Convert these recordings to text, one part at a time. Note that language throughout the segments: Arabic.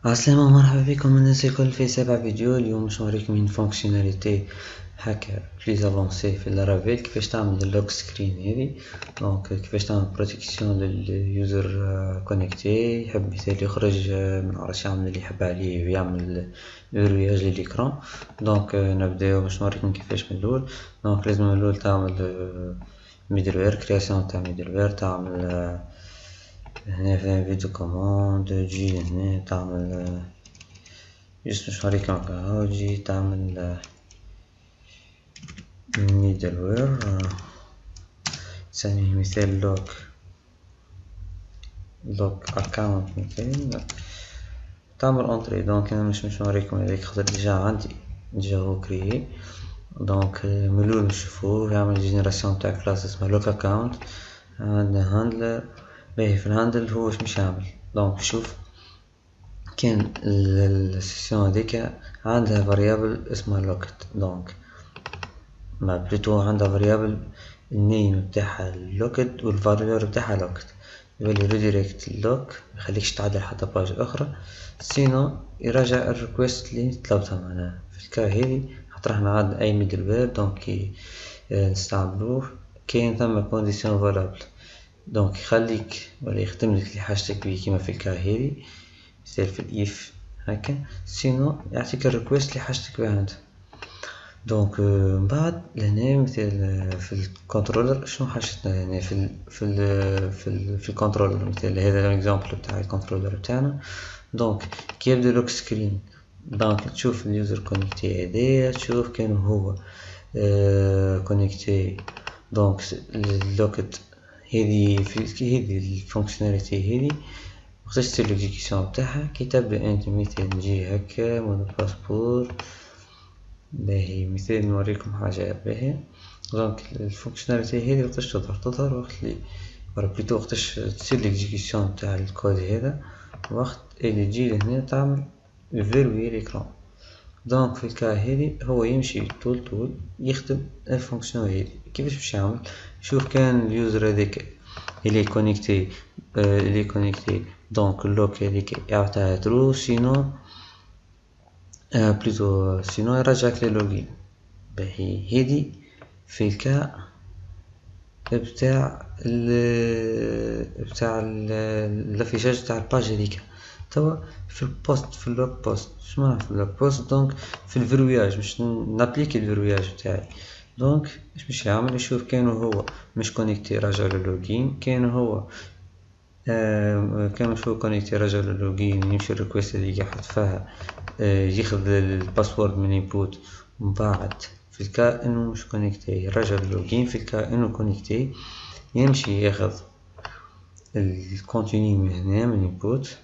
عسلامة، مرحبا بكم الناس الكل في 7 فيديو. اليوم باش نوريكم من فونكسيوناليتي هكا بليز افونسي في اللارافيل، كيفاش تعمل اللوك سكرين هذه. دونك كيفاش تعمل بروتيكسيون لليوزر كونيكتي يحب مثال يخرج منعرفش يعمل اللي يحب عليه ويعمل فيروياج لليكران. دونك نبداو باش نوريكم كيفاش من الاول. دونك لازم من الاول تعمل ميدلوير، كرياسيون تاع ميدلوير، تعمل هنا في فيديو كوموند تجي هنا تعمل جست باش نوريكم هاكا، تجي تعمل ميدلوير تسميه مثال لوك اكاونت مثال، تعمل اونتري. دونك انا مش نوريكم هذيك خاطر ديجا هو كريي. دونك من الاول نشوفوه يعمل جينيراسيون تاع كلاس اسمها لوك اكاونت. عندنا هاندلر، باهي في الهاندل هو واش مش يعمل. دونك شوف كان السيسيون هذيك عندها فاريابل اسمها لوكت، دونك ما بلوتو عندها فاريابل النيم بتاعها لوكت والفالور بتاعها لوكت، يولي ريديريكت اللوك ميخليكش تعدل حتى باج اخرى، سينو يرجع الريكوست اللي طلبتها. معناها في الكا هذي خاطر احنا عاد اي ميدل وير دونك نستعملوه كاين ثم كونديسيون فالابل، دونك يخليك ولا يخدملك اللي حاجتك بيه كيما في الكا هذي مثال في الايف هكا، سينو يعطيك الريكوست اللي حاجتك بها انت. دونك من بعد لهنا مثال في الكنترولر شنو حاجتنا هنا في الكنترولر، مثال هذا الاكزامبل بتاع الكنترولر بتاعنا. دونك كي يبدا لوك سكرين، دونك تشوف اليوزر كونيكتي هذايا، تشوف كان هو كونيكتي. دونك اللوكت هذه هذه الفونكسيوناليتي هذه وقتاش تصير الاكزيكيوشن بتاعها كي تبدا انت مثال نجي هكا مود باسبور. باهي مثال نوريكم حاجة باهية. دونك الفونكسيوناليتي هذه وقتاش تظهر وقت اللي بلوتو وقتاش تصير الاكزيكيوشن تاع الكود هذا، وقت اللي تجي لهنا تعمل فيروي ليكران. دونك في الكا هذه هو يمشي طول يخدم الفونكسيون هذه. كيفاش باش يعمل؟ شوف كان اليوزر هذاك اللي كونيكتي دونك اللوك هذيك يعطيها ترو، سينو بلوتو سينو يرجعك للوجين. باهي هذي في الكا بتاع الافيشاج تاع الباج هذيك. توا في البوست في اللوك بوست، شنو معنى في اللوك بوست؟ دونك في الفيروياج باش نابليكي الفيروياج تاعي. دونك اش باش يعمل؟ يشوف كان هو مش كونيكتي راجع للوجين، كان هو كان مش هو كونيكتي راجع للوجين يمشي الريكوست اللي يحط فيها ياخذ الباسورد من انبوت، ومن بعد في الكا انه مش كونيكتي يرجع للوجين. في الكا انه كونيكتي يمشي ياخذ الكونتيني من هنا من انبوت،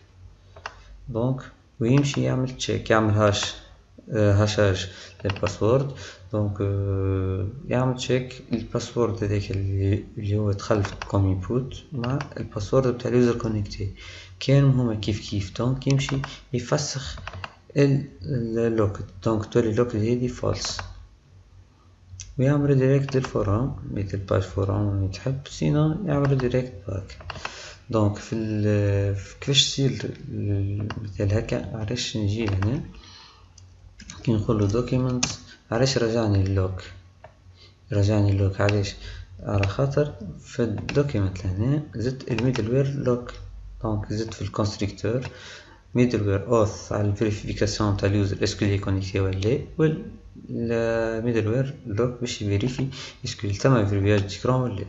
دونك ويمشي يعمل تشيك، يعمل هاشاج للباسورد. دونك يعمل تشيك الباسورد هذاك اللي هو دخل كوم انبوت مع الباسورد بتاع اليوزر كونيكتي، كان هما كيف. دونك يمشي يفسخ اللوكت، دونك تولي اللوكت هذه فالس، ويعمل ريديريكت للفورم مثل باج فورم تحب، سينو يعمل ريديريكت باك. دونك كيفاش تصير مثال هكا؟ علاش نجي هنا كي نقولو دوكيمنت علاش رجعني اللوك؟ علاش؟ على خاطر في الدوكيمنت لهنا زدت الميدلوير لوك. دونك زدت في الكونستركتور ميدلوير اوث على الفيريفيكاسيون تاع اليوزر اسكو لي كونيكتي ولا الميدلوير لوك باش يفيريفي اسكو تم فيريفياج ديكرون ولا.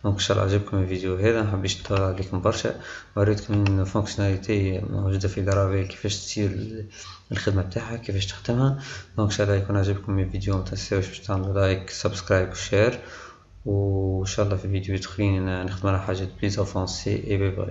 دونك ان شاء الله عجبكم الفيديو هذا، محبيتش نطول عليكم برشا، وريتكم من فونكسيوناليتي موجوده في لارافيل كيفاش تصير الخدمه بتاعها كيفاش تخدمها. دونك ان شاء الله يكون عجبكم الفيديو، متنساوش باش تعملوا لايك سبسكرايب وشير، وان شاء الله في فيديو اخرين نخدم على حاجات بليز افونسي. اي باي باي.